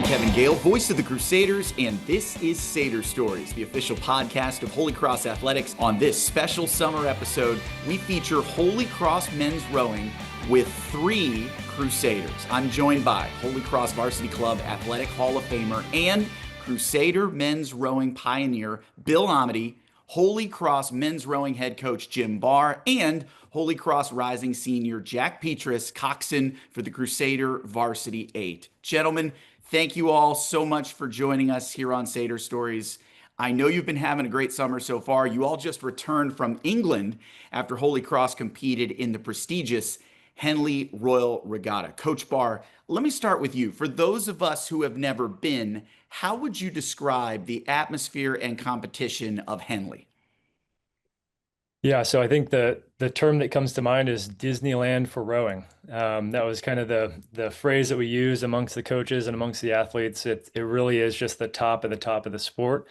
Kevin Gehl, voice of the Crusaders, and this is Sader Stories, the official podcast of Holy Cross Athletics. On this special summer episode, we feature Holy Cross men's rowing with 3 Crusaders. I'm joined by Holy Cross Varsity Club Athletic Hall of Famer and Crusader men's rowing pioneer Bill Ahmuty, Holy Cross men's rowing head coach Jim Barr, and Holy Cross Rising senior Jack Petrus, coxswain for the Crusader Varsity 8. Gentlemen, thank you all so much for joining us here on Sader Stories. I know you've been having a great summer so far. You all just returned from England after Holy Cross competed in the prestigious Henley Royal Regatta. Coach Barr, let me start with you. For those of us who have never been, how would you describe the atmosphere and competition of Henley? Yeah, so I think the term that comes to mind is Disneyland for rowing. That was kind of the phrase that we use amongst the coaches and amongst the athletes. It really is just the top of the sport.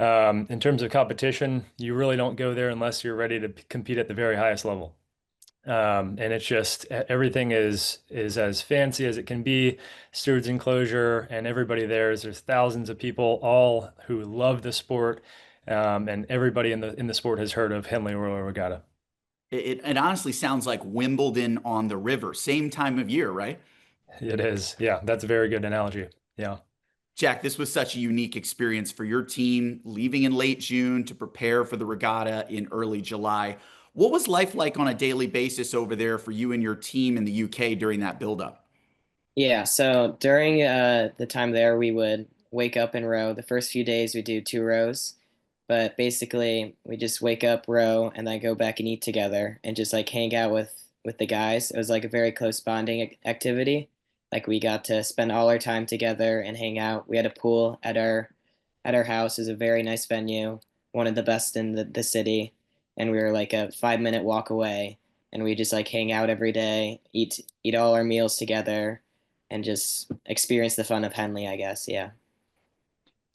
In terms of competition, you really don't go there unless you're ready to compete at the very highest level. And it's just everything is as fancy as it can be. Stewards enclosure and everybody there's thousands of people all who love the sport. And everybody in the sport has heard of Henley Royal Regatta. It honestly sounds like Wimbledon on the river, same time of year, right? It is. Yeah, that's a very good analogy. Yeah. Jack, this was such a unique experience for your team, leaving in late June to prepare for the regatta in early July. What was life like on a daily basis over there for you and your team in the UK during that buildup? Yeah, so during the time there, we would wake up and row. The first few days, we do 2 rows, but basically, we just wake up, row, and then go back and eat together and just like hang out with the guys. It was like a very close bonding activity. Like we got to spend all our time together and hang out. We had a pool at our house. It was a very nice venue, one of the best in the city, and we were like a 5-minute walk away. And we just like hang out every day, eat all our meals together and just experience the fun of Henley, I guess. Yeah.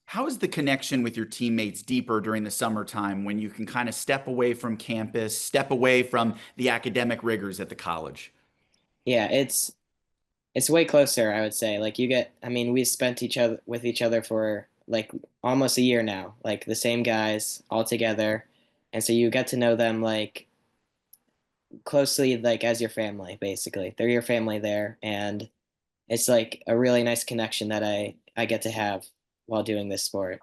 How is the connection with your teammates deeper during the summertime when you can kind of step away from campus, step away from the academic rigors at the college? Yeah, it's way closer, I would say. Like I mean, we spent each other for like almost a year now, like the same guys all together. And so you get to know them like closely like as your family, basically. They're your family there and it's like a really nice connection that I get to have while doing this sport.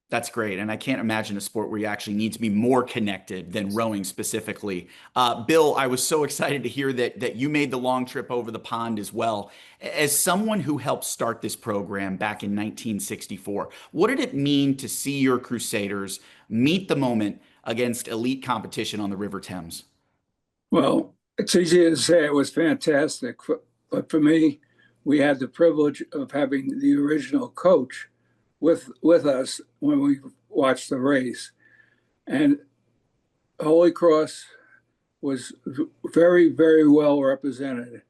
That's great. And I can't imagine a sport where you actually need to be more connected than rowing specifically. Bill, I was so excited to hear that you made the long trip over the pond as well. As someone who helped start this program back in 1964, what did it mean to see your Crusaders meet the moment against elite competition on the River Thames? Well, it's easy to say it was fantastic, but for me, we had the privilege of having the original coach with us when we watched the race. And Holy Cross was very, very well represented.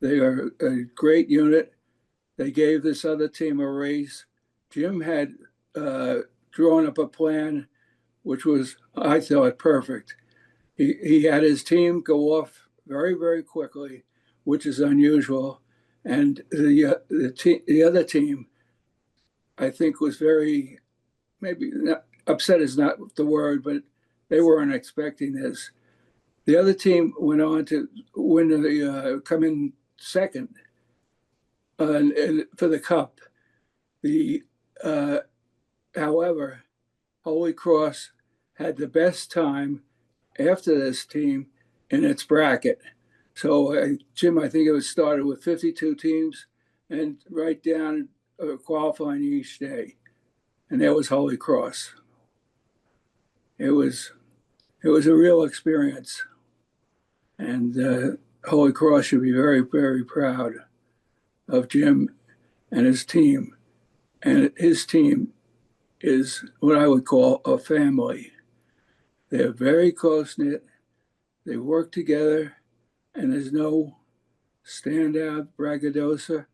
They are a great unit. They gave this other team a race. Jim had drawn up a plan, which was, I thought, perfect. He had his team go off very, very quickly, which is unusual. And the other team, I think, was very, maybe not, upset is not the word, but they weren't expecting this. The other team went on to come in second and for the cup. The However, Holy Cross had the best time after this team in its bracket. So, Jim, I think it was started with 52 teams and right down qualifying each day. And that was Holy Cross. It was a real experience. And Holy Cross should be very, very proud of Jim and his team. And his team is what I would call a family. They're very close knit. They work together, and there's no standout braggadocio.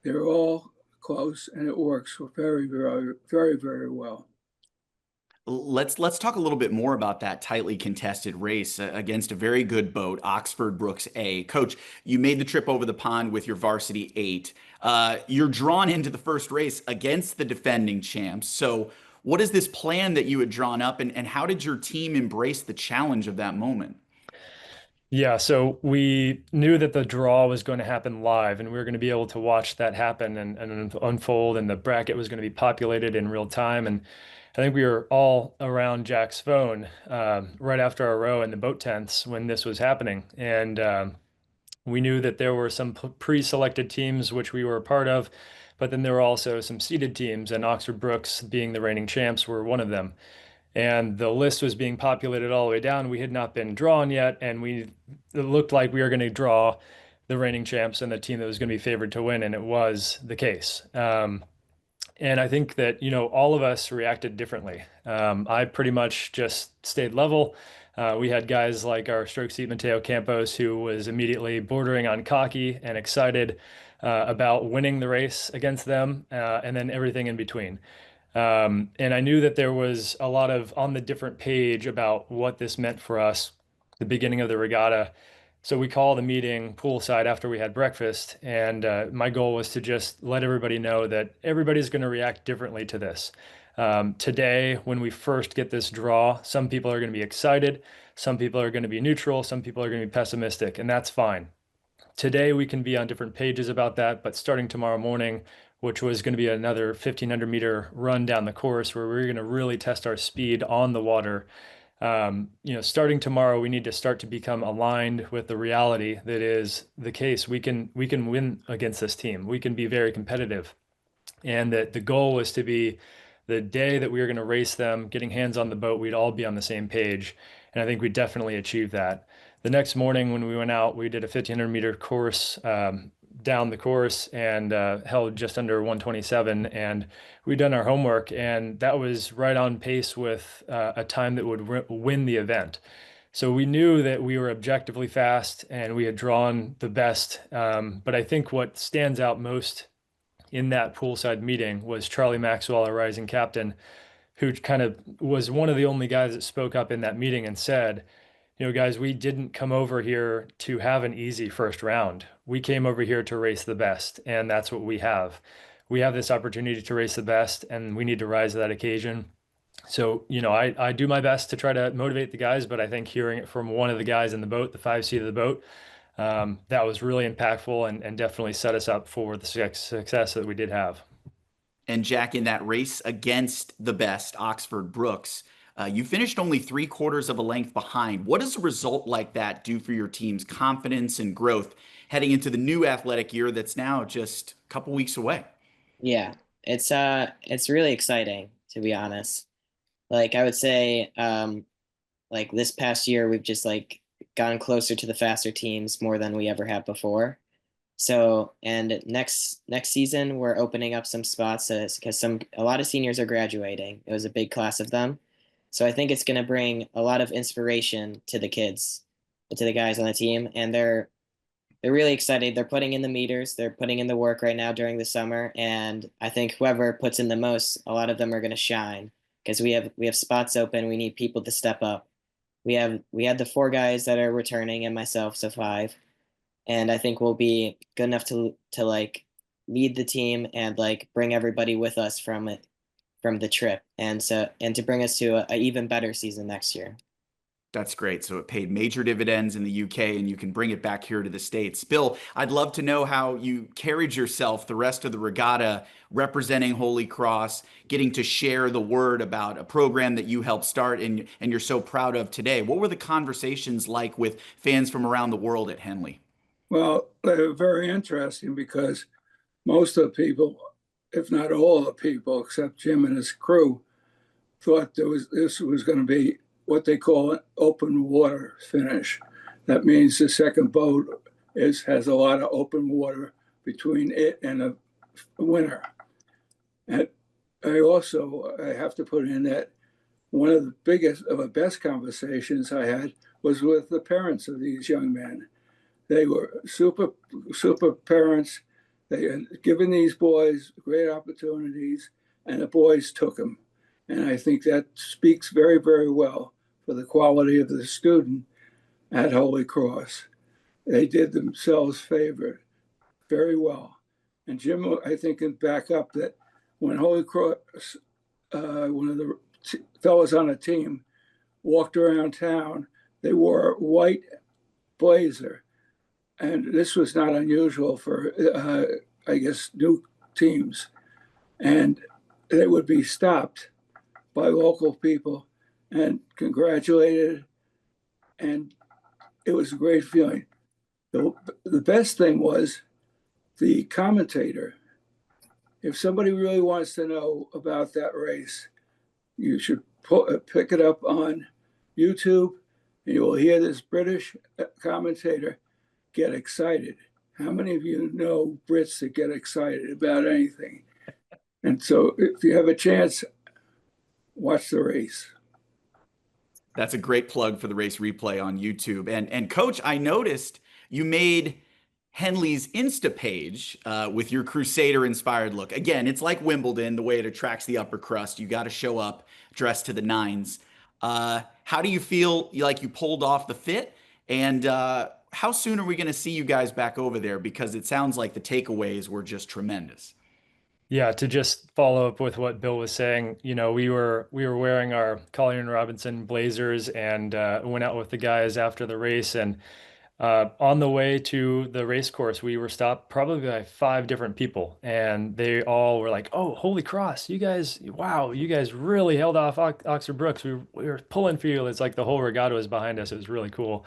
They're all close, and it works very, very, very, very well. Let's talk a little bit more about that tightly contested race against a very good boat, Oxford Brooks A. Coach, you made the trip over the pond with your varsity 8. You're drawn into the first race against the defending champs. So what is this plan that you had drawn up, and how did your team embrace the challenge of that moment? Yeah, so we knew that the draw was going to happen live, and we were going to be able to watch that happen and unfold, and the bracket was going to be populated in real time. And I think we were all around Jack's phone right after our row in the boat tents when this was happening. And we knew that there were some pre-selected teams, which we were a part of, but then there were also some seeded teams, and Oxford Brooks, being the reigning champs, were one of them. And the list was being populated all the way down. We had not been drawn yet, and it looked like we were going to draw the reigning champs and the team that was going to be favored to win, and it was the case. And I think that, all of us reacted differently. I pretty much just stayed level. We had guys like our stroke seat, Mateo Campos, who was immediately bordering on cocky and excited about winning the race against them, and then everything in between. And I knew that there was a lot of on the different page about what this meant for us, the beginning of the regatta. So we called a meeting poolside after we had breakfast, and my goal was to just let everybody know that everybody's going to react differently to this. Today, when we first get this draw, some people are going to be excited, some people are going to be neutral, some people are going to be pessimistic, and that's fine. Today, we can be on different pages about that, but starting tomorrow morning, which was going to be another 1,500-meter run down the course where we're going to really test our speed on the water. Starting tomorrow, we need to start to become aligned with the reality that is the case. We can win against this team. We can be very competitive. And that the goal was to be the day that we were going to race them, getting hands on the boat, we'd all be on the same page. And I think we definitely achieved that. The next morning when we went out, we did a 1,500-meter course down the course and held just under 127. And we'd done our homework, and that was right on pace with a time that would win the event. So we knew that we were objectively fast and we had drawn the best. But I think what stands out most in that poolside meeting was Charlie Maxwell, our rising captain, who kind of was one of the only guys that spoke up in that meeting and said, guys, we didn't come over here to have an easy first round. We came over here to race the best, and that's what we have. We have this opportunity to race the best, and we need to rise to that occasion. So, I do my best to try to motivate the guys, but I think hearing it from one of the guys in the boat, the 5 seat of the boat, that was really impactful and definitely set us up for the success that we did have. And Jack, in that race against the best, Oxford Brooks, you finished only 3/4 of a length behind. What does a result like that do for your team's confidence and growth heading into the new athletic year that's now just a couple weeks away? Yeah, it's really exciting, to be honest. Like I would say, like this past year, we've just like gotten closer to the faster teams more than we ever have before. So, and next season, we're opening up some spots because a lot of seniors are graduating. It was a big class of them. So I think it's going to bring a lot of inspiration to the kids, to the guys on the team, and they're really excited. They're putting in the meters, they're putting in the work right now during the summer, and I think whoever puts in the most, a lot of them are going to shine because we have spots open. We need people to step up. We had the 4 guys that are returning and myself, so 5, and I think we'll be good enough to like lead the team and like bring everybody with us from the trip, and to bring us to a even better season next year. That's great. So it paid major dividends in the UK, and you can bring it back here to the States. Bill, I'd love to know how you carried yourself the rest of the regatta, representing Holy Cross, getting to share the word about a program that you helped start and you're so proud of today. What were the conversations like with fans from around the world at Henley? Well, they were very interesting because most of the people, if not all the people, except Jim and his crew, thought this was going to be what they call an open water finish. That means the second boat has a lot of open water between it and the winner. And I have to put in that one of the best conversations I had was with the parents of these young men. They were super parents. They had given these boys great opportunities, and the boys took them. And I think that speaks very, very well for the quality of the student at Holy Cross. They did themselves favor very well. And Jim, I think, can back up that when Holy Cross, one of the fellows on the team, walked around town, they wore a white blazer. And this was not unusual for, I guess, new teams. And they would be stopped by local people and congratulated. And it was a great feeling. The best thing was the commentator. If somebody really wants to know about that race, you should pick it up on YouTube, and you will hear this British commentator get excited. How many of you know Brits that get excited about anything? And so if you have a chance, watch the race. That's a great plug for the race replay on YouTube. And Coach, I noticed you made Henley's Insta page with your Crusader inspired look. Again, it's like Wimbledon, the way it attracts the upper crust. You got to show up dressed to the nines. How do you feel like you pulled off the fit? And how soon are we going to see you guys back over there? Because it sounds like the takeaways were just tremendous. Yeah, to just follow up with what Bill was saying, we were wearing our Collier and Robinson blazers and went out with the guys after the race. And on the way to the race course, we were stopped probably by 5 different people, and they all were like, "Oh, Holy Cross, you guys! Wow, you guys really held off Oxford Brooks. We were pulling for you." It's like the whole regatta was behind us. It was really cool.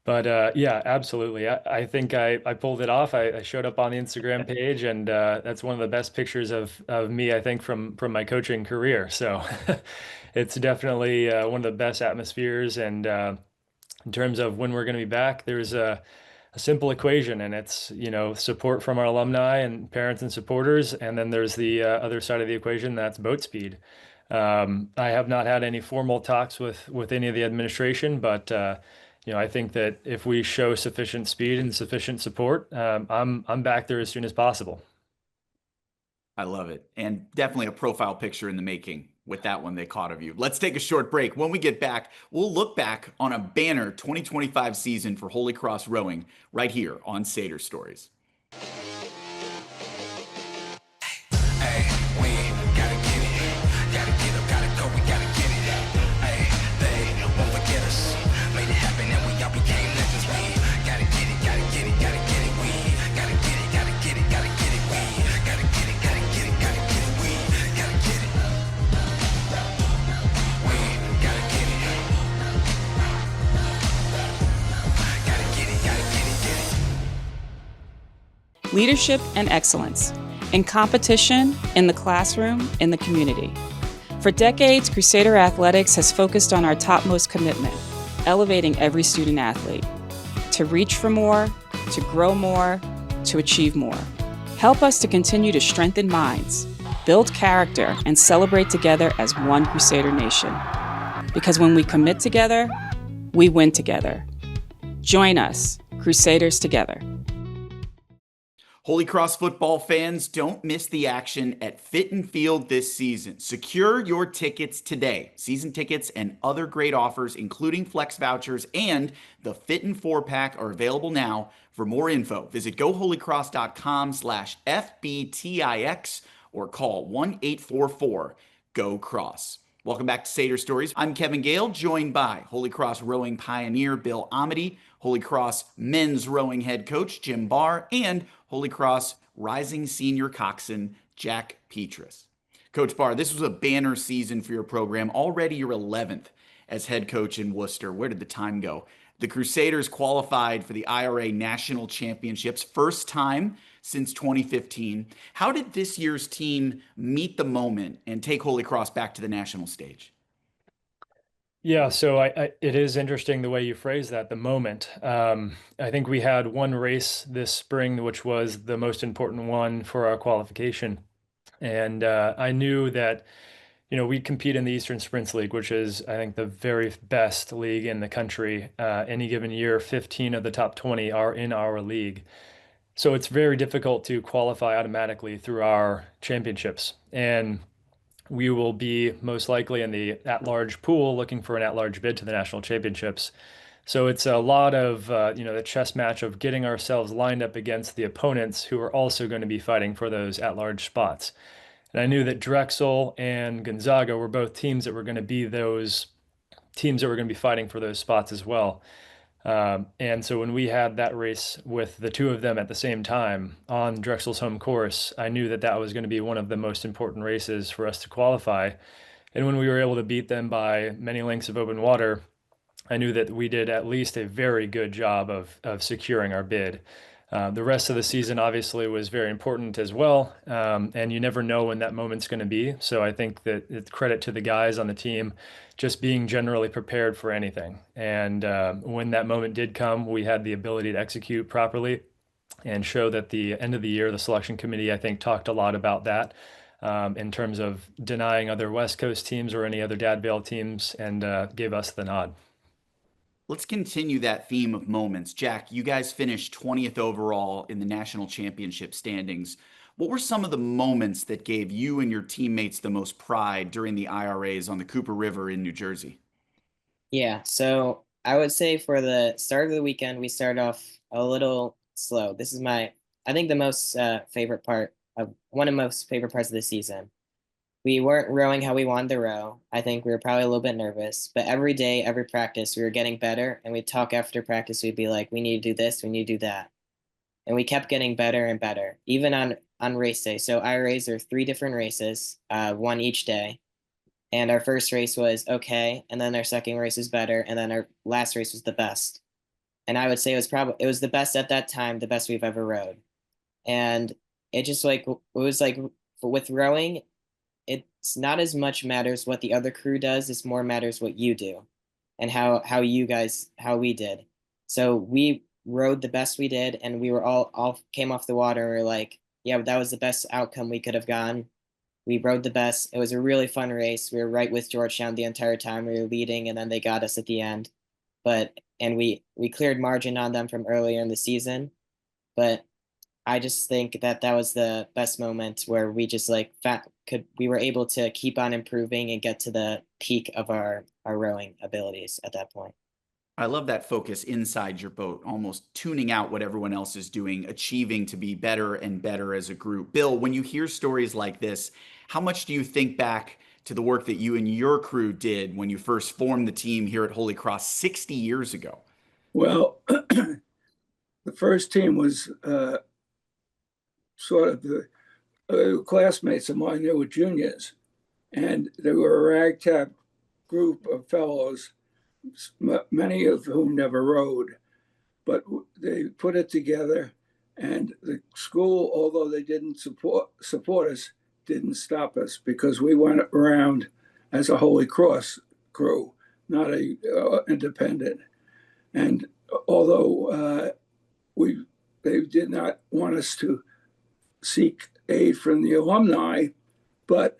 But yeah, absolutely. I think I pulled it off. I showed up on the Instagram page, and that's one of the best pictures of me, I think, from my coaching career. So it's definitely one of the best atmospheres. And in terms of when we're going to be back, there's a simple equation, and it's, support from our alumni and parents and supporters. And then there's the other side of the equation, that's boat speed. I have not had any formal talks with any of the administration, but I think that if we show sufficient speed and sufficient support, I'm back there as soon as possible. I love it. And definitely a profile picture in the making with that one they caught of you. Let's take a short break. When we get back, we'll look back on a banner 2025 season for Holy Cross Rowing right here on Sader Stories. Leadership and excellence in competition, in the classroom, in the community. For decades, Crusader Athletics has focused on our topmost commitment, elevating every student athlete to reach for more, to grow more, to achieve more. Help us to continue to strengthen minds, build character, and celebrate together as one Crusader nation. Because when we commit together, we win together. Join us, Crusaders together. Holy Cross football fans, don't miss the action at Fit and Field this season. Secure your tickets today. Season tickets and other great offers, including flex vouchers and the Fit and 4-pack, are available now. For more info, visit goholycross.com/FBTIX or call 1-844-GO-CROSS. Welcome back to Sader Stories. I'm Kevin Gehl, joined by Holy Cross rowing pioneer Bill Ahmuty, Holy Cross men's rowing head coach Jim Barr, and Holy Cross rising senior coxswain Jack Petrus. Coach Barr, this was a banner season for your program, already your 11th as head coach in Worcester. Where did the time go? The Crusaders qualified for the IRA National Championships, first time since 2015. How did this year's team meet the moment and take Holy Cross back to the national stage? Yeah, so it is interesting the way you phrase that, the moment. I think we had one race this spring, which was the most important one for our qualification. And I knew that, we'd compete in the Eastern Sprints League, which is, I think, the very best league in the country. Any given year, 15 of the top 20 are in our league. So it's very difficult to qualify automatically through our championships. And we will be most likely in the at-large pool looking for an at-large bid to the national championships. So it's a lot of, the chess match of getting ourselves lined up against the opponents who are also going to be fighting for those at-large spots. And I knew that Drexel and Gonzaga were both teams that were going to be those teams that were going to be fighting for those spots as well. And so when we had that race with the two of them at the same time on Drexel's home course, I knew that that was going to be one of the most important races for us to qualify. And when we were able to beat them by many lengths of open water, I knew that we did at least a very good job of securing our bid. The rest of the season obviously was very important as well, and you never know when that moment's going to be. So I think that it's credit to the guys on the team just being generally prepared for anything. And when that moment did come, we had the ability to execute properly and show that the end of the year, the selection committee, I think, talked a lot about that in terms of denying other West Coast teams or any other Dad Bale teams, and gave us the nod. Let's continue that theme of moments. Jack, you guys finished 20th overall in the national championship standings. What were some of the moments that gave you and your teammates the most pride during the IRAs on the Cooper River in New Jersey? Yeah, so I would say for the start of the weekend, we started off a little slow. This is I think the most favorite part of one of the most favorite parts of the season. We weren't rowing how we wanted to row. I think we were probably a little bit nervous, but every day, every practice, we were getting better. And we'd talk after practice. We'd be like, we need to do this, we need to do that. And we kept getting better and better, even on race day. So IRAs are 3 different races, one each day. And our first race was okay, and then our second race was better, and then our last race was the best. And I would say it was the best at that time, the best we've ever rowed. And it just it was like with rowing, it's not as much matters what the other crew does, it's more matters what you do and how we did. So we rowed the best we did, and we were all came off the water and we were like, yeah, that was the best outcome we could have gotten. We rode the best. It was a really fun race. We were right with Georgetown the entire time. We were leading, and then they got us at the end. And we cleared margin on them from earlier in the season. But I just think that was the best moment where we just we were able to keep on improving and get to the peak of our rowing abilities at that point. I love that focus inside your boat, almost tuning out what everyone else is doing, achieving to be better and better as a group. Bill, when you hear stories like this, how much do you think back to the work that you and your crew did when you first formed the team here at Holy Cross 60 years ago? Well, the first team was sort of the classmates of mine. They were juniors, and they were a ragtag group of fellows, many of whom never rowed, but they put it together. And the school, although they didn't support us, didn't stop us, because we went around as a Holy Cross crew, not a independent. And although they did not want us to seek aid from the alumni, but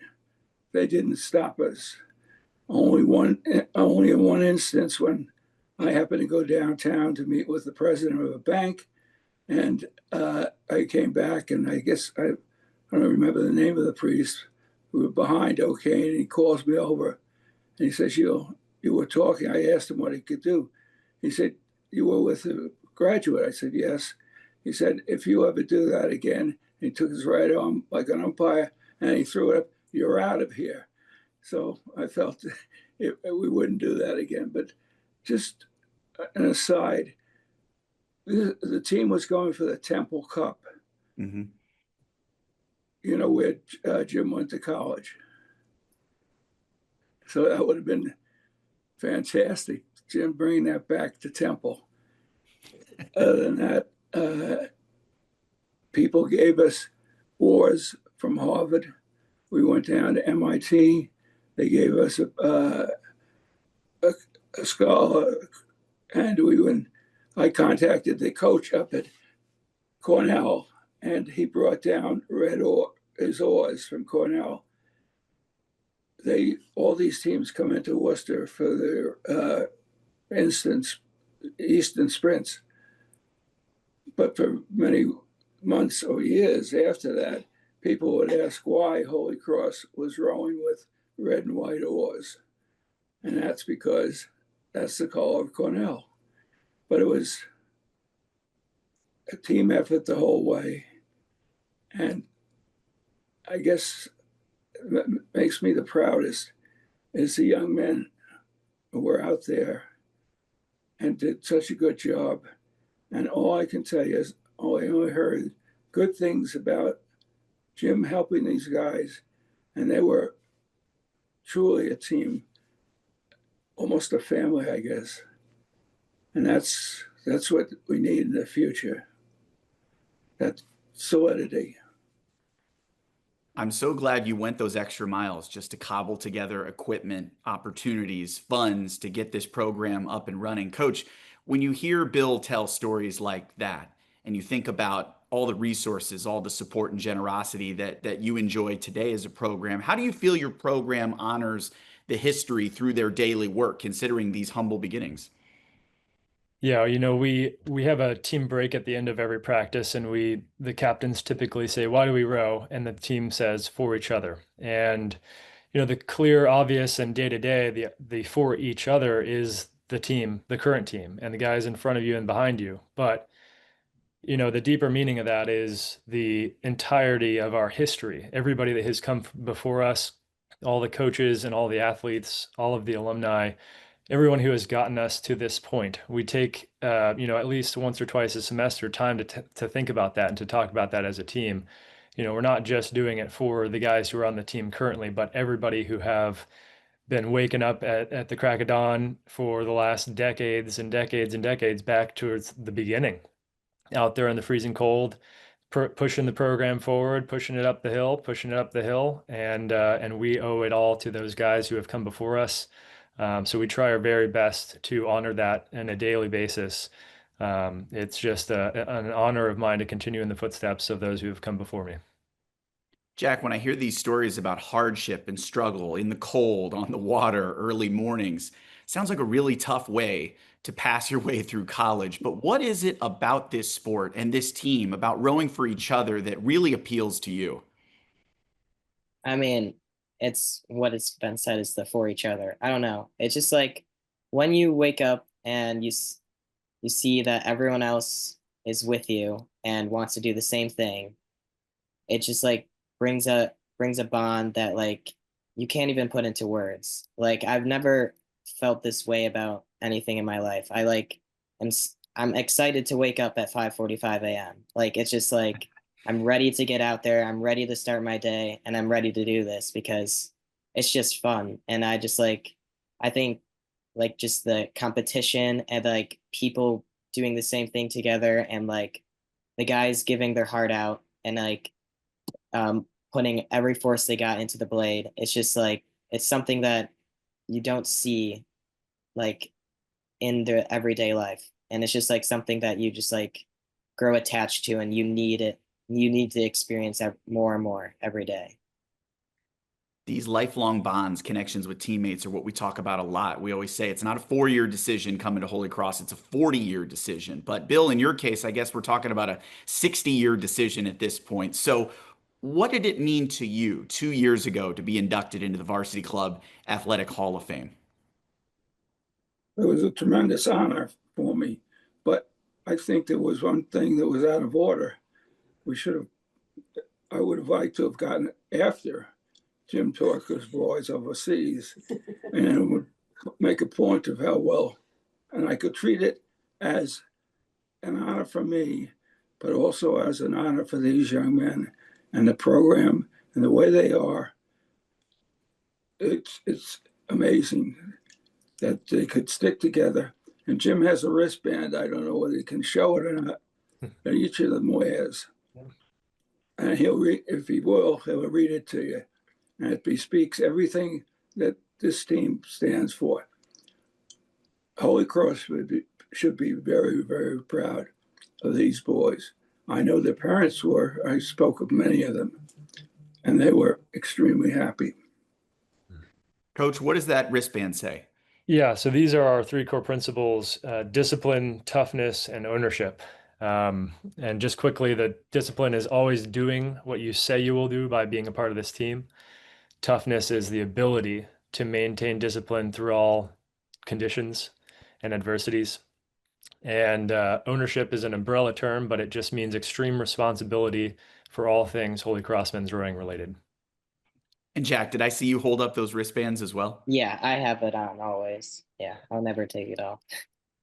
they didn't stop us. Only in one instance, when I happened to go downtown to meet with the president of a bank, and I came back, and I guess I don't remember the name of the priest. We were behind, okay, and he calls me over, and he says, you were talking. I asked him what he could do. He said, you were with a graduate. I said, yes. He said, if you ever do that again, he took his right arm like an umpire, and he threw it up, you're out of here. So I felt we wouldn't do that again. But just an aside, the team was going for the Temple Cup. Mm-hmm. You know, where Jim went to college. So that would have been fantastic, Jim bringing that back to Temple. Other than that, people gave us oars from Harvard. We went down to MIT. They gave us a scholar, and I contacted the coach up at Cornell, and he brought down his oars from Cornell. All these teams come into Worcester for their Eastern sprints. But for many months or years after that, people would ask why Holy Cross was rowing with red and white oars. And that's because that's the color of Cornell. But it was a team effort the whole way. And I guess what makes me the proudest is the young men who were out there and did such a good job. And all I can tell you is I only heard good things about Jim helping these guys. And they were truly a team, almost a family, I guess. And that's what we need in the future, that solidity. I'm so glad you went those extra miles just to cobble together equipment, opportunities, funds to get this program up and running. Coach, when you hear Bill tell stories like that, and you think about all the resources, all the support and generosity that you enjoy today as a program, how do you feel your program honors the history through their daily work, considering these humble beginnings? Yeah, we have a team break at the end of every practice, and the captains typically say, "Why do we row?" And the team says, "For each other." And the clear, obvious, and day to day, the for each other is the team, the current team, and the guys in front of you and behind you. But the deeper meaning of that is the entirety of our history. Everybody that has come before us, all the coaches and all the athletes, all of the alumni, everyone who has gotten us to this point. We take, at least once or twice a semester time to think about that and to talk about that as a team. We're not just doing it for the guys who are on the team currently, but everybody who have been waking up at the crack of dawn for the last decades and decades and decades back towards the beginning, out there in the freezing cold, pushing the program forward, pushing it up the hill, and we owe it all to those guys who have come before us. So we try our very best to honor that on a daily basis. It's just an honor of mine to continue in the footsteps of those who have come before me. Jack, when I hear these stories about hardship and struggle in the cold, on the water, early mornings, sounds like a really tough way to pass your way through college. But what is it about this sport and this team, about rowing for each other, that really appeals to you? I mean, it's what it's been said is the for each other. I don't know. It's just like when you wake up and you see that everyone else is with you and wants to do the same thing. It just like brings a bond that like you can't even put into words. Like I've never felt this way about anything in my life. I'm excited to wake up at 5:45 a.m. Like it's just like I'm ready to get out there. I'm ready to start my day, and I'm ready to do this because it's just fun. And I think like just the competition and like people doing the same thing together, and like the guys giving their heart out and like putting every force they got into the blade. It's just like it's something that you don't see like in the everyday life, and it's just like something that you just like grow attached to, and you need it. You need to experience more and more every day. These lifelong bonds, connections with teammates are what we talk about a lot. We always say it's not a 4-year decision coming to Holy Cross, it's a 40-year decision. But Bill, in your case, I guess we're talking about a 60-year decision at this point. So what did it mean to you 2 years ago to be inducted into the Varsity Club Athletic Hall of Fame? It was a tremendous honor for me, but I think there was one thing that was out of order. I would have liked to have gotten it after Jim took his boys overseas, and it would make a point of how well, and I could treat it as an honor for me, but also as an honor for these young men and the program and the way they are. It's amazing that they could stick together. And Jim has a wristband. I don't know whether he can show it or not, that each of them wears. And he'll read, if he will, he'll read it to you. And it bespeaks everything that this team stands for. Holy Cross should be very, very proud of these boys. I know their parents were. I spoke with many of them, and they were extremely happy. Coach, what does that wristband say? Yeah, so these are our 3 core principles: discipline, toughness, and ownership. And just quickly, the discipline is always doing what you say you will do by being a part of this team. Toughness is the ability to maintain discipline through all conditions and adversities. And ownership is an umbrella term, but it just means extreme responsibility for all things Holy Cross men's rowing related. And Jack, did I see you hold up those wristbands as well? Yeah, I have it on always. Yeah, I'll never take it off.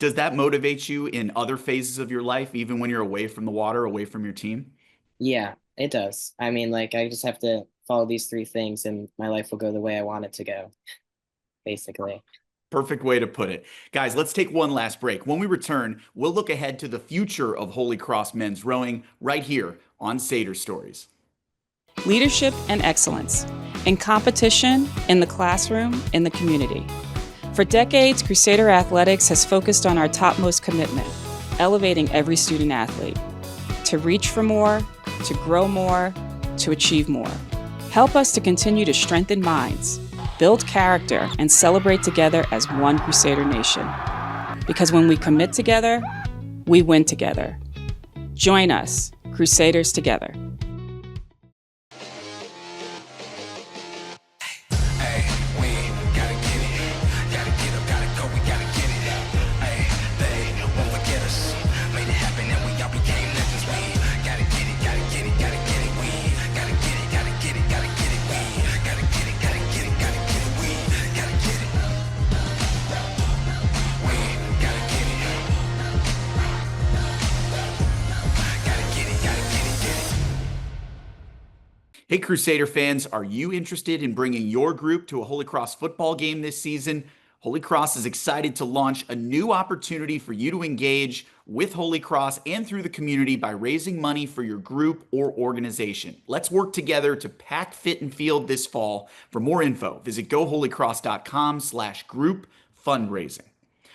Does that motivate you in other phases of your life, even when you're away from the water, away from your team? Yeah, it does. I mean, like, I just have to follow these three things and my life will go the way I want it to go, basically. Perfect way to put it. Guys, let's take one last break. When we return, we'll look ahead to the future of Holy Cross men's rowing right here on Sader Stories. Leadership and excellence in competition, in the classroom, in the community. For decades, Crusader Athletics has focused on our topmost commitment, elevating every student athlete to reach for more, to grow more, to achieve more. Help us to continue to strengthen minds, build character, and celebrate together as one Crusader nation. Because when we commit together, we win together. Join us, Crusaders together. Hey, Crusader fans, are you interested in bringing your group to a Holy Cross football game this season? Holy Cross is excited to launch a new opportunity for you to engage with Holy Cross and through the community by raising money for your group or organization. Let's work together to pack, fit, and field this fall. For more info, visit goholycross.com/group fundraising.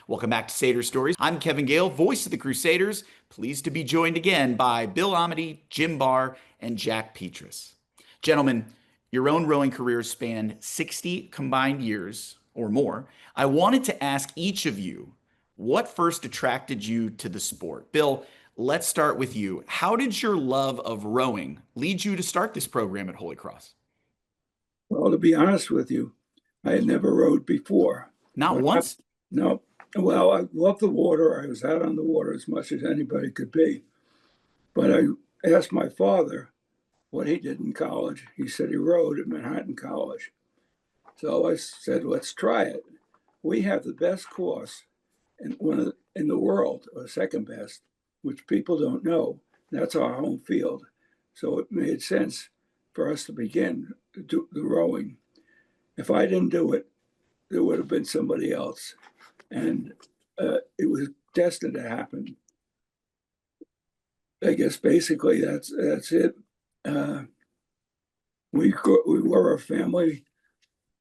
Welcome back to Sader Stories. I'm Kevin Gehl, voice of the Crusaders. Pleased to be joined again by Bill Ahmuty, Jim Barr, and Jack Petrus. Gentlemen, your own rowing careers span 60 combined years or more. I wanted to ask each of you what first attracted you to the sport. Bill, let's start with you. How did your love of rowing lead you to start this program at Holy Cross? Well, to be honest with you, I had never rowed before. Not once? No. Well, I love the water. I was out on the water as much as anybody could be. But I asked my father what he did in college. He said he rowed at Manhattan College. So I said, let's try it. We have the best course in the world, or second best, which people don't know. That's our home field. So it made sense for us to begin to do the rowing. If I didn't do it, there would have been somebody else. And it was destined to happen. I guess basically that's it. We were a family.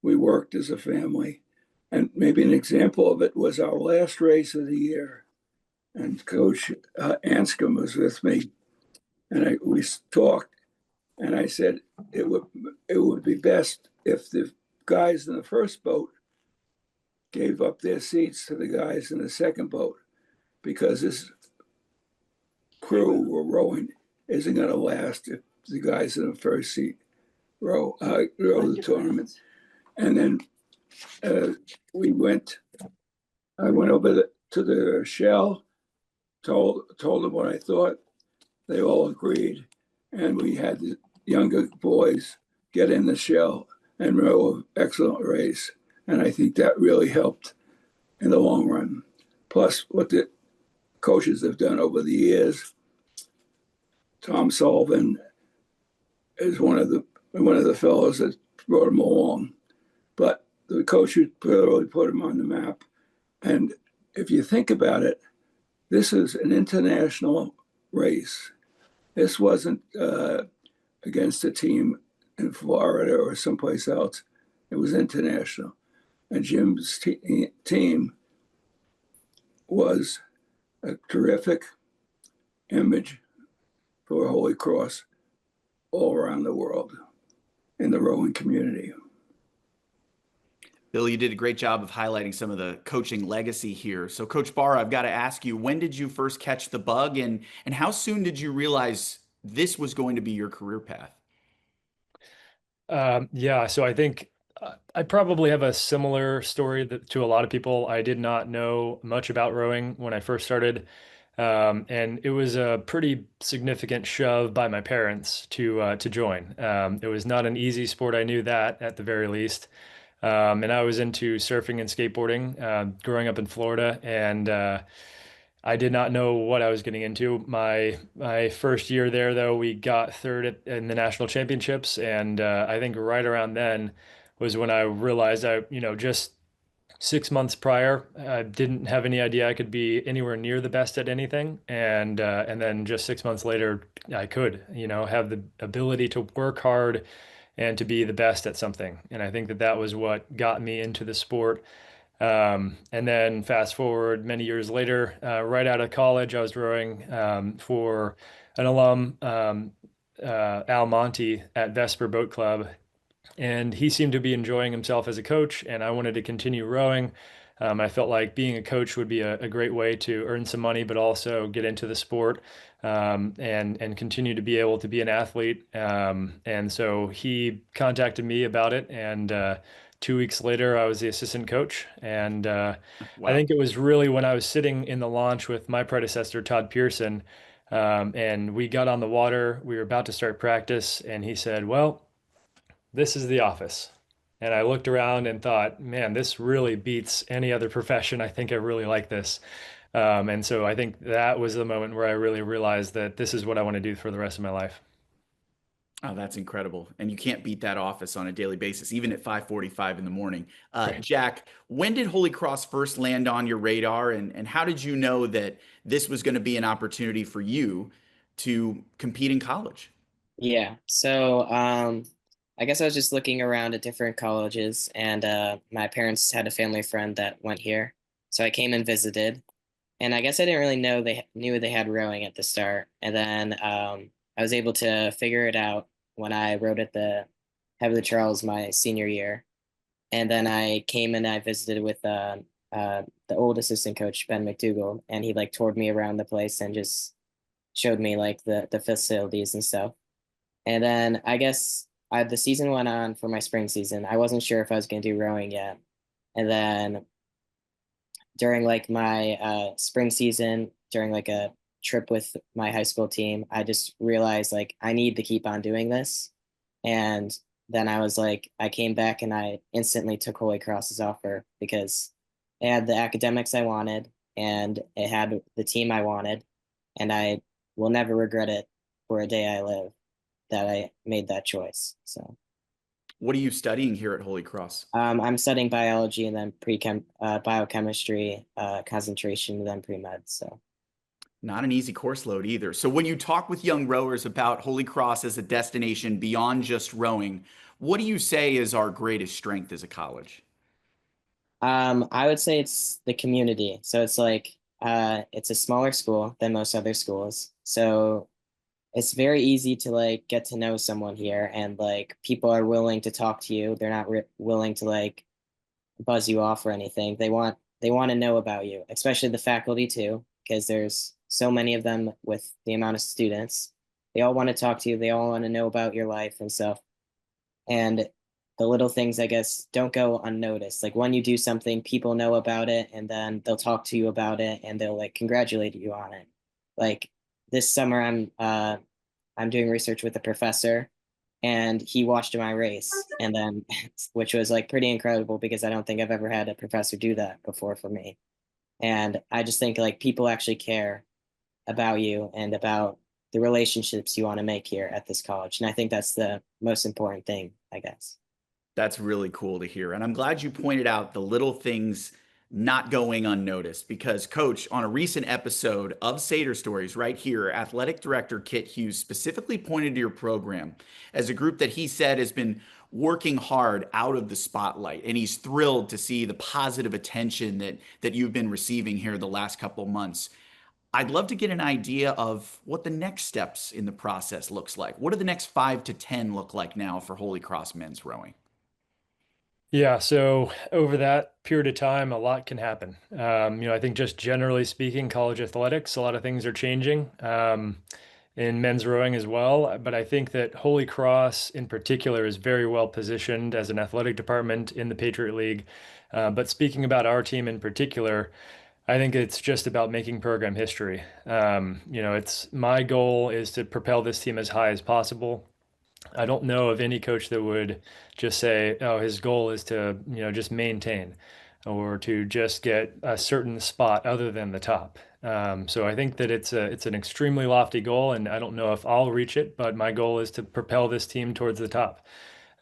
We worked as a family. And maybe an example of it was our last race of the year. And Coach Anscombe was with me. And we talked. And I said, it would be best if the guys in the first boat gave up their seats to the guys in the second boat, because this crew we're rowing isn't going to last if the guys in the first seat row the tournament. And then I went over to the shell, told them what I thought. They all agreed, and we had the younger boys get in the shell and row an excellent race. And I think that really helped in the long run. Plus, what the coaches have done over the years. Tom Sullivan is one of the fellows that brought him along. But the coaches really put him on the map. And if you think about it, this is an international race. This wasn't against a team in Florida or someplace else. It was international. And Jim's team was a terrific image for Holy Cross all around the world in the rowing community. Bill, you did a great job of highlighting some of the coaching legacy here. So, Coach Barr, I've got to ask you, when did you first catch the bug, and how soon did you realize this was going to be your career path? Yeah, so I think I probably have a similar story to a lot of people. I did not know much about rowing when I first started. And it was a pretty significant shove by my parents to join. It was not an easy sport. I knew that at the very least. And I was into surfing and skateboarding growing up in Florida, and I did not know what I was getting into. My first year there, though, we got third in the national championships, and I think right around then was when I realized just 6 months prior, I didn't have any idea I could be anywhere near the best at anything, and then just 6 months later, I could, have the ability to work hard and to be the best at something. And I think that that was what got me into the sport. And then fast forward many years later, right out of college, I was rowing for an alum, Al Monty at Vesper Boat Club, and he seemed to be enjoying himself as a coach, and I wanted to continue rowing. I felt like being a coach would be a great way to earn some money, but also get into the sport and continue to be able to be an athlete. And so he contacted me about it, and 2 weeks later, I was the assistant coach. And I Wow. think it was really when I was sitting in the launch with my predecessor, Todd Pearson, and we got on the water. We were about to start practice, and he said, "Well, this is the office." And I looked around and thought, man, this really beats any other profession. I think I really like this. And so I think that was the moment where I really realized that this is what I want to do for the rest of my life. Oh, that's incredible. And you can't beat that office on a daily basis, even at 5:45 in the morning. Right. Jack, when did Holy Cross first land on your radar, and how did you know that this was going to be an opportunity for you to compete in college? Yeah. So I guess I was just looking around at different colleges, and my parents had a family friend that went here. So I came and visited, and I guess I didn't really know they knew they had rowing at the start. And then I was able to figure it out when I rowed at the Heather Charles my senior year. And then I came and I visited with the old assistant coach, Ben McDougall, and he like toured me around the place and just showed me like the facilities and stuff. And then I guess the season went on for my spring season. I wasn't sure if I was going to do rowing yet. And then during like my spring season, during like a trip with my high school team, I just realized like I need to keep on doing this. And then I was like, I came back and I instantly took Holy Cross's offer because it had the academics I wanted and it had the team I wanted. And I will never regret it for a day I live that I made that choice. So What are you studying here at Holy Cross? I'm studying biology and then biochemistry, concentration, and then pre-med. So Not an easy course load either. So when you talk with young rowers about Holy Cross as a destination beyond just rowing, what do you say is our greatest strength as a college? I would say it's the community. So it's like it's a smaller school than most other schools. So it's very easy to like get to know someone here, and like people are willing to talk to you. They're not willing to like buzz you off or anything. They want to know about you, especially the faculty too, because there's so many of them with the amount of students. They all want to talk to you. They all want to know about your life and stuff. And the little things, I guess, don't go unnoticed. Like when you do something, people know about it, and then they'll talk to you about it, and they'll like congratulate you on it. Like this summer, I'm doing research with a professor, and he watched my race, and then which was like pretty incredible because I don't think I've ever had a professor do that before for me. And I just think like people actually care about you and about the relationships you want to make here at this college. And I think that's the most important thing, I guess. That's really cool to hear. And I'm glad you pointed out the little things not going unnoticed because, Coach, on a recent episode of Sader Stories right here, Athletic Director Kit Hughes specifically pointed to your program as a group that he said has been working hard out of the spotlight. And he's thrilled to see the positive attention that you've been receiving here the last couple of months. I'd love to get an idea of what the next steps in the process looks like. What do the next 5 to 10 look like now for Holy Cross men's rowing? Yeah, so over that period of time, a lot can happen. I think just generally speaking, college athletics, a lot of things are changing in men's rowing as well. But I think that Holy Cross in particular is very well positioned as an athletic department in the Patriot League. But speaking about our team in particular, I think it's just about making program history. It's my goal is to propel this team as high as possible. I don't know of any coach that would just say, oh, his goal is to, just maintain or to just get a certain spot other than the top. So I think that it's an extremely lofty goal, and I don't know if I'll reach it, but my goal is to propel this team towards the top.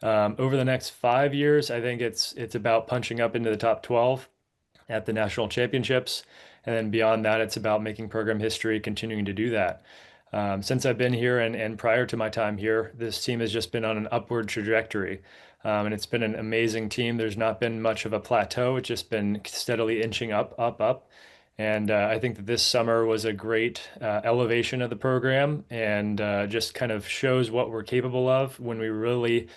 Over the next 5 years, I think it's about punching up into the top 12 at the national championships. And then beyond that, it's about making program history, continuing to do that. Since I've been here and prior to my time here, this team has just been on an upward trajectory. And it's been an amazing team. There's not been much of a plateau. It's just been steadily inching up, up, up. And I think that this summer was a great elevation of the program and just kind of shows what we're capable of when we really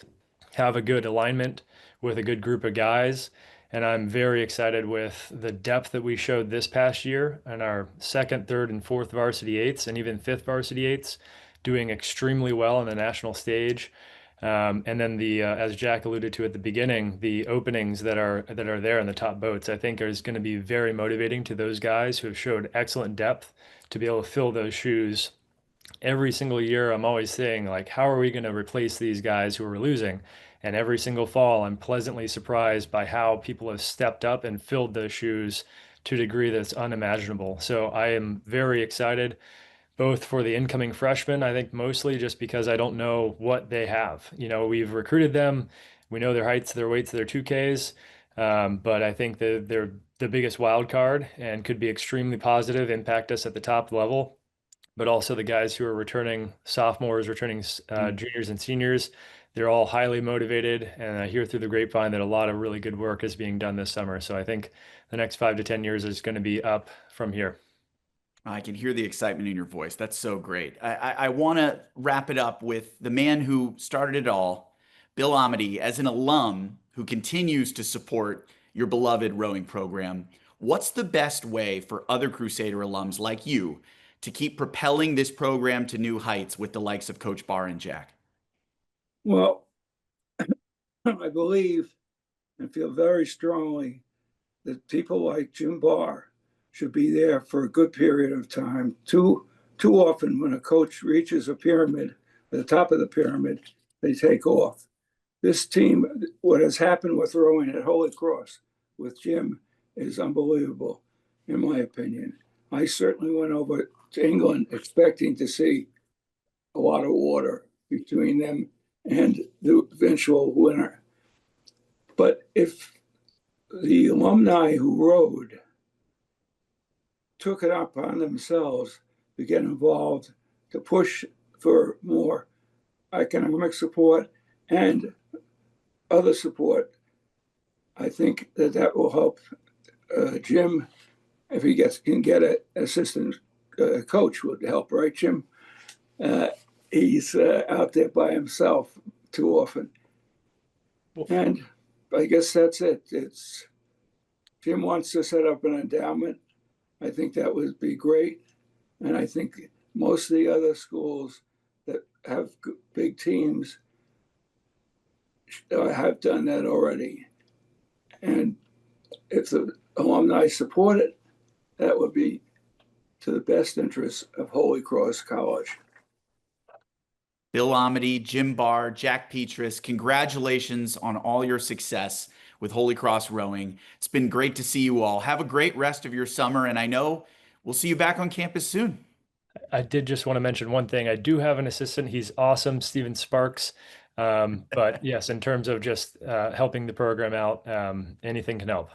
have a good alignment with a good group of guys. And I'm very excited with the depth that we showed this past year and our second, third, and fourth varsity eights, and even fifth varsity eights, doing extremely well on the national stage. And then as Jack alluded to at the beginning, the openings that are there in the top boats, I think is going to be very motivating to those guys who have showed excellent depth to be able to fill those shoes. Every single year, I'm always saying, like, how are we going to replace these guys who are losing? And every single fall, I'm pleasantly surprised by how people have stepped up and filled those shoes to a degree that's unimaginable. So I am very excited, both for the incoming freshmen, I think mostly just because I don't know what they have. We've recruited them. We know their heights, their weights, their 2Ks. But I think that they're the biggest wild card and could be extremely positive, impact us at the top level, but also the guys who are returning sophomores, returning juniors and seniors. They're all highly motivated, and I hear through the grapevine that a lot of really good work is being done this summer. So I think the next 5 to 10 years is going to be up from here. I can hear the excitement in your voice. That's so great. I want to wrap it up with the man who started it all, Bill Ahmuty, as an alum who continues to support your beloved rowing program. What's the best way for other Crusader alums like you to keep propelling this program to new heights with the likes of Coach Barr and Jack? Well, I believe and feel very strongly that people like Jim Barr should be there for a good period of time. Too often when a coach reaches a pyramid, at the top of the pyramid, they take off. This team, what has happened with rowing at Holy Cross with Jim is unbelievable, in my opinion. I certainly went over to England expecting to see a lot of water between them and the eventual winner. But if the alumni who rowed took it upon themselves to get involved, to push for more economic support and other support, I think that will help Jim. If he can get an assistant coach, would help, right, Jim? He's out there by himself too often. And I guess that's it. Jim wants to set up an endowment. I think that would be great. And I think most of the other schools that have big teams have done that already. And if the alumni support it, that would be to the best interest of Holy Cross College. Bill Ahmuty, Jim Barr, Jack Petrus, congratulations on all your success with Holy Cross Rowing. It's been great to see you all. Have a great rest of your summer, and I know we'll see you back on campus soon. I did just want to mention one thing. I do have an assistant. He's awesome, Steven Sparks. But yes, in terms of just helping the program out, anything can help.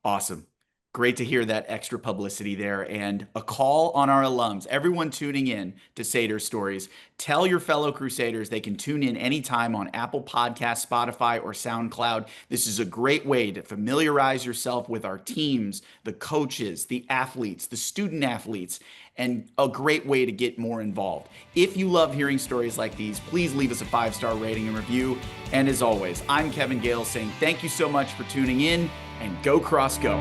Awesome. Great to hear that extra publicity there, and a call on our alums, everyone tuning in to Sader Stories. Tell your fellow Crusaders they can tune in anytime on Apple Podcasts, Spotify, or SoundCloud. This is a great way to familiarize yourself with our teams, the coaches, the athletes, the student athletes, and a great way to get more involved. If you love hearing stories like these, please leave us a 5-star rating and review. And as always, I'm Kevin Gehl saying thank you so much for tuning in, and go Cross Go.